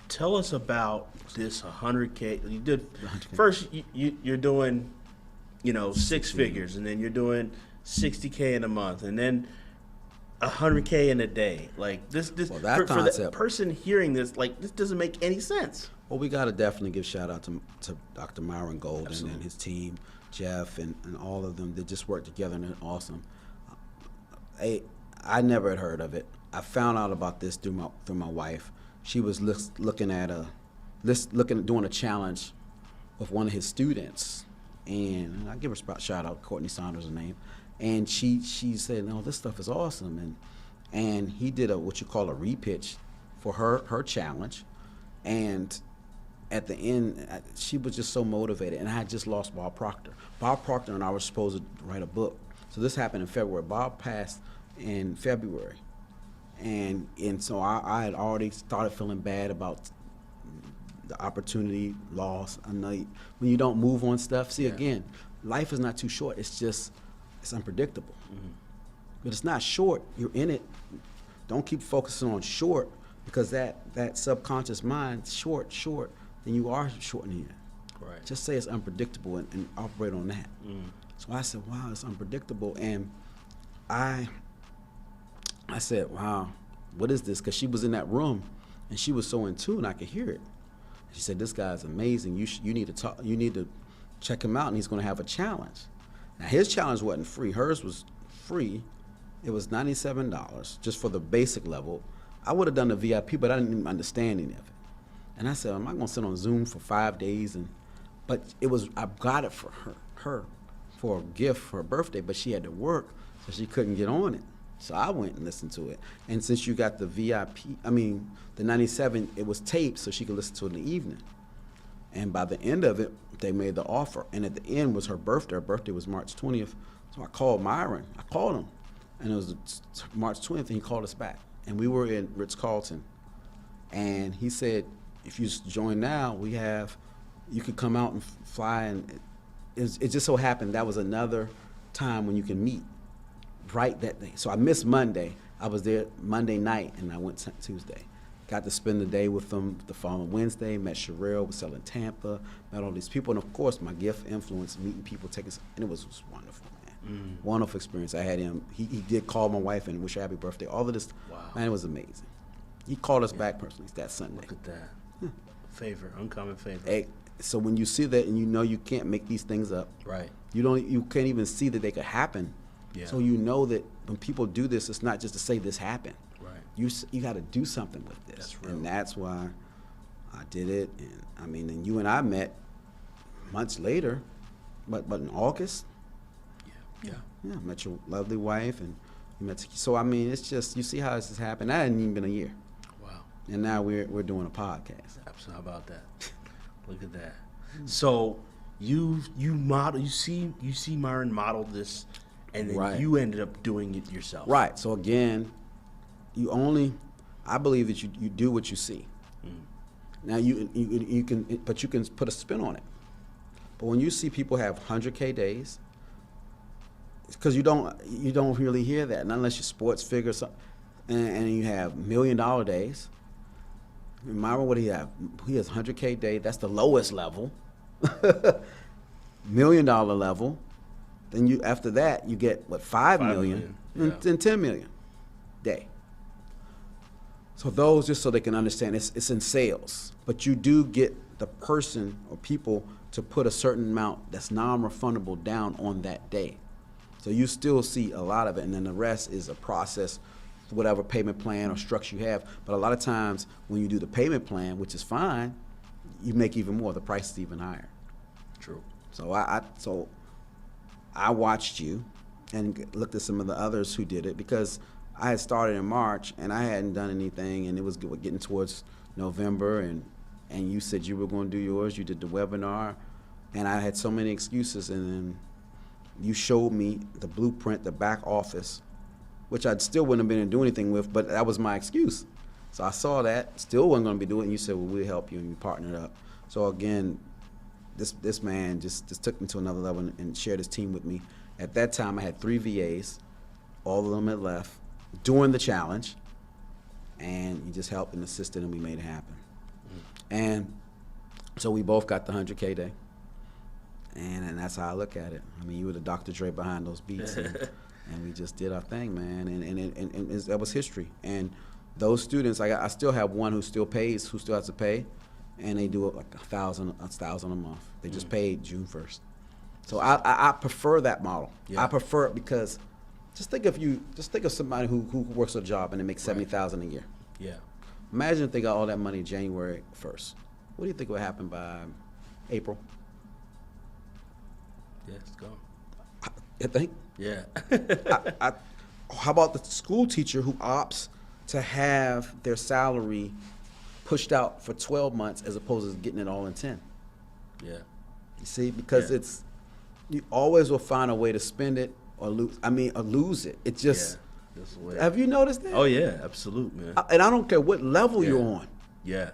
tell us about this 100K. You did 100K. First. You're doing, six figures, and then you're doing 60K in a month, and then 100K in a day. Like this. Well, that for the concept. person hearing this, like, this doesn't make any sense. Well, we got to definitely give shout out to Dr. Myron Golden Absolutely. and his team, Jeff, and all of them. They just work together, and they're awesome. I never had heard of it. I found out about this through my wife. She was doing a challenge with one of his students, and I give her a shout out. Courtney Saunders, her name, and she said, "No, this stuff is awesome," and he did what you call a repitch for her challenge, and at the end, she was just so motivated, and I had just lost Bob Proctor. Bob Proctor and I were supposed to write a book. So this happened in February. Bob passed in February. And so I had already started feeling bad about the opportunity loss. I know when you don't move on stuff, again, life is not too short. It's unpredictable. But it's not short. You're in it. Don't keep focusing on short, because that subconscious mind, short, then you are shortening it. Right. Just say it's unpredictable and operate on that. So I said, wow, it's unpredictable. And I said, wow, what is this? Because she was in that room, and she was so in tune, I could hear it. She said, this guy's amazing. You need to talk. You need to check him out, and he's going to have a challenge. Now, his challenge wasn't free. Hers was free. It was $97 just for the basic level. I would have done the VIP, but I didn't even understand any of it. And I said, I'm not gonna sit on Zoom for 5 days. But I got it for her for a gift for her birthday, but she had to work, so she couldn't get on it. So I went and listened to it. And since you got the the 97, it was taped, so she could listen to it in the evening. And by the end of it, they made the offer. And at the end was her birthday. Her birthday was March 20th. So I called Myron. I called him. And it was March 20th, and he called us back. And we were in Ritz-Carlton. And he said, if you join now, you could come out and fly. And it just so happened that was another time when you can meet right that day. So I missed Monday. I was there Monday night, and I went Tuesday. Got to spend the day with them the following Wednesday, met Jubril, was selling Tampa, met all these people. And of course, my gift influenced meeting people, and it was wonderful, man. Wonderful experience. I had him. He did call my wife and wish her happy birthday. All of this, wow. Man, it was amazing. He called us back personally that Sunday. Look at that. Favor, uncommon favor. Hey, so when you see that and you know you can't make these things up, right? You can't even see that they could happen. Yeah. So you know that when people do this, it's not just to say this happened. Right. You got to do something with this. That's real. And that's why I did it. And and you and I met months later, but in August. Yeah. Yeah. I met your lovely wife, and you met. So it's just, you see how this has happened. That hadn't even been a year. Wow. And now we're doing a podcast. Absolutely. How about that? Look at that. So you see Myron model this, and then right. You ended up doing it yourself. Right. So again, I believe that you do what you see. Now you can put a spin on it. But when you see people have 100K days, because you don't really hear that, not unless you're sports figure, and you have $1 million days. Myron, what do he have? He has 100K day. That's the lowest level. $1 million level. Then after that you get what, 5 million. And 10 million day. So those, just so they can understand, it's in sales, but you do get the person or people to put a certain amount that's non-refundable down on that day. So you still see a lot of it, and then the rest is a process, whatever payment plan or structure you have. But a lot of times when you do the payment plan, which is fine, you make even more. The price is even higher. True. So I watched you and looked at some of the others who did it, because I had started in March and I hadn't done anything, and it was getting towards November, and you said you were going to do yours. You did the webinar, and I had so many excuses, and then you showed me the blueprint, the back office, which I still wouldn't have been able to do anything with, but that was my excuse. So I saw that, still wasn't going to be doing it, and you said, well, we'll help you, and you partnered up. So again, this man just took me to another level and shared his team with me. At that time, I had 3 VAs. All of them had left during the challenge, and he just helped and assisted, and we made it happen. And so we both got the 100K day, and that's how I look at it. You were the Dr. Dre behind those beats, and we just did our thing, man, and that was history. And those students, I still have one who still pays, who still has to pay, and they do it like $1,000 a month. They just paid June 1st. So I prefer that model. Yeah. I prefer it because just think of somebody who works a job and they make $70,000 a year. Yeah. Imagine if they got all that money January 1st. What do you think would happen by April? Yeah, it's gone. You think? Yeah. How about the school teacher who opts to have their salary pushed out for 12 months as opposed to getting it all in 10? Yeah. You see, because you always will find a way to spend it or lose it. It just, that's the way. Have you noticed that? Oh yeah, absolute, man. And I don't care what level you're on. Yeah,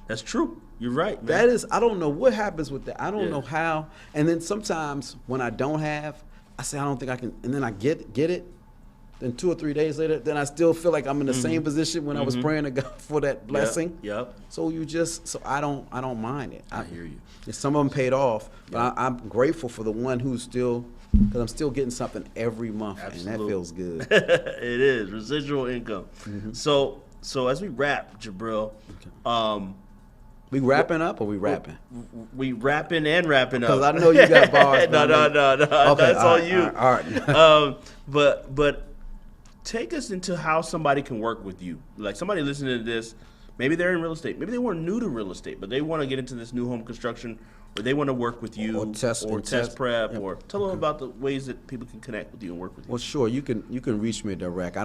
that's true. You're right, man. That is, I don't know what happens with that. I don't know how. And then sometimes when I don't have, I say I don't think I can, and then I get it. Then 2 or 3 days later, then I still feel like I'm in the same position when I was praying to God for that blessing. Yep. So I don't mind it. I hear you. Some of them paid off, but I'm grateful for the one who's still, because I'm still getting something every month, and that feels good. It is residual income. So as we wrap, Jubril, we wrapping up or we rapping? We rapping and wrapping up. Because I know you got bars. No. Okay, that's all you. All right. But take us into how somebody can work with you. Like somebody listening to this, Maybe they're in real estate. Maybe they weren't new to real estate, but they want to get into this new home construction, or they want to work with you, Or test prep, yeah. or tell them about the ways that people can connect with you and work with you. Well, sure, you can reach me direct.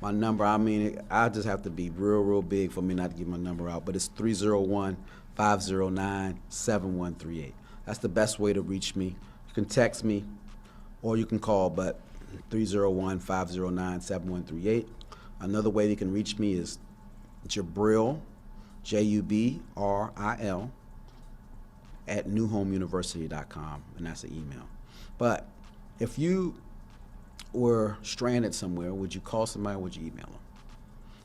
My number, I mean, I just have to be real big for me not to give my number out, but it's 301-509-7138. That's the best way to reach me. You can text me or you can call, but 301-509-7138. Another way you can reach me is Jubril, Jubril, at newhomeuniversity.com, and that's an email. But if you were stranded somewhere, would you call somebody or would you email them?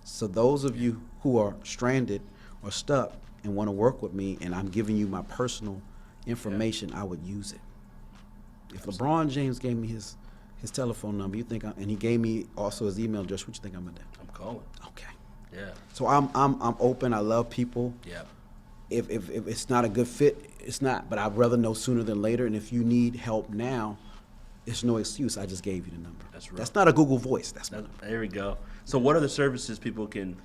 So those of you who are stranded or stuck and want to work with me and I'm giving you my personal information, I would use it. If LeBron James gave me his telephone number, and he gave me also his email address, what you think I'm gonna do? I'm calling. Okay. Yeah. So I'm open. I love people. Yeah. If it's not a good fit, it's not. But I'd rather know sooner than later. And if you need help now, it's no excuse. I just gave you the number. That's right. That's not a Google Voice. There we go. So what are the services people can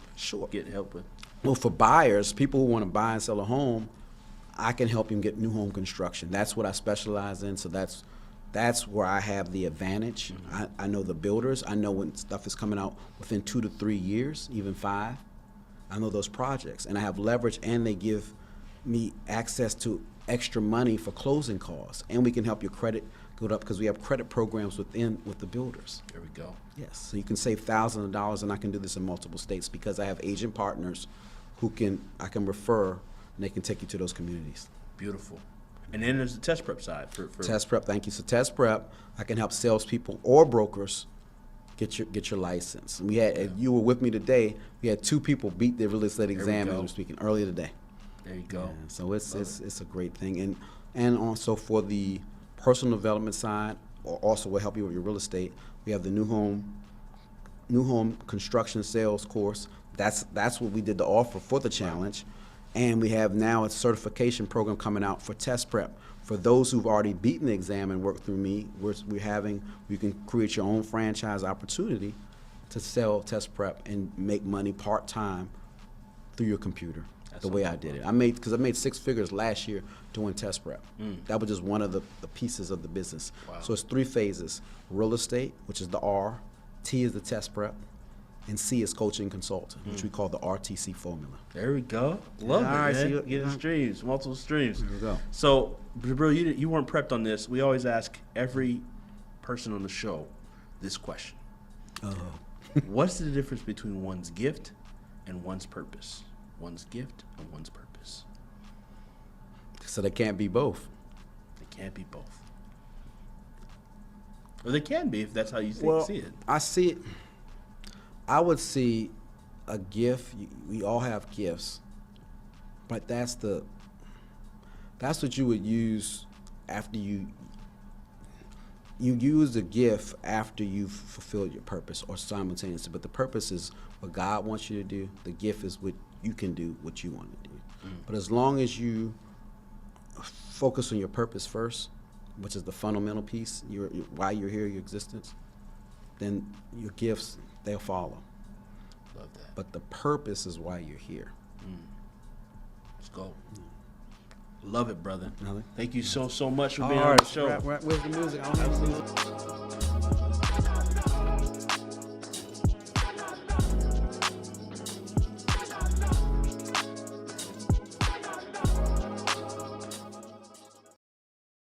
get help with? Well, for buyers, people who want to buy and sell a home, I can help them get new home construction. That's what I specialize in. So that's where I have the advantage. Mm-hmm. I know the builders. I know when stuff is coming out within 2 to 3 years, even 5. I know those projects, and I have leverage, and they give me access to extra money for closing costs, and we can help your credit go up because we have credit programs with the builders. There we go. Yes, so you can save thousands of dollars, and I can do this in multiple states because I have agent partners who I can refer, and they can take you to those communities. Beautiful. And then there's the test prep side for test prep. Thank you. So test prep, I can help salespeople or brokers get your license. And we had, if you were with me today, we had 2 people beat their real estate exam as we're speaking earlier today. There you go. Yeah, so it's a great thing, and also for the personal development side, or also will help you with your real estate. We have the new home construction sales course. That's what we did the offer for the challenge. And we have now a certification program coming out for test prep. For those who've already beaten the exam and worked through me, you can create your own franchise opportunity to sell test prep and make money part-time through your computer. That's the way I did it. I made 6 figures last year doing test prep. That was just one of the pieces of the business. Wow. So it's 3 phases: real estate, which is the R, T is the test prep, and C is coaching consultant, which we call the RTC formula. There we go. Love it, all right, man. so Getting streams, multiple streams. There we go. So, Jubril, you weren't prepped on this. We always ask every person on the show this question. What's the difference between one's gift and one's purpose? One's gift and one's purpose. So they can't be both. They can't be both. Or they can be if that's how you see it. I see it. I would see a gift. We all have gifts, but that's what you would use after you use the gift after you've fulfilled your purpose or simultaneously. But the purpose is what God wants you to do. The gift is what you can do, what you want to do. But as long as you focus on your purpose first, which is the fundamental piece, why you're here, your existence, then your gifts, they'll follow. Love that. But the purpose is why you're here. Let's go. Love it, brother. Really? Thank you so much for being on the show. Where's the music? I don't have the music.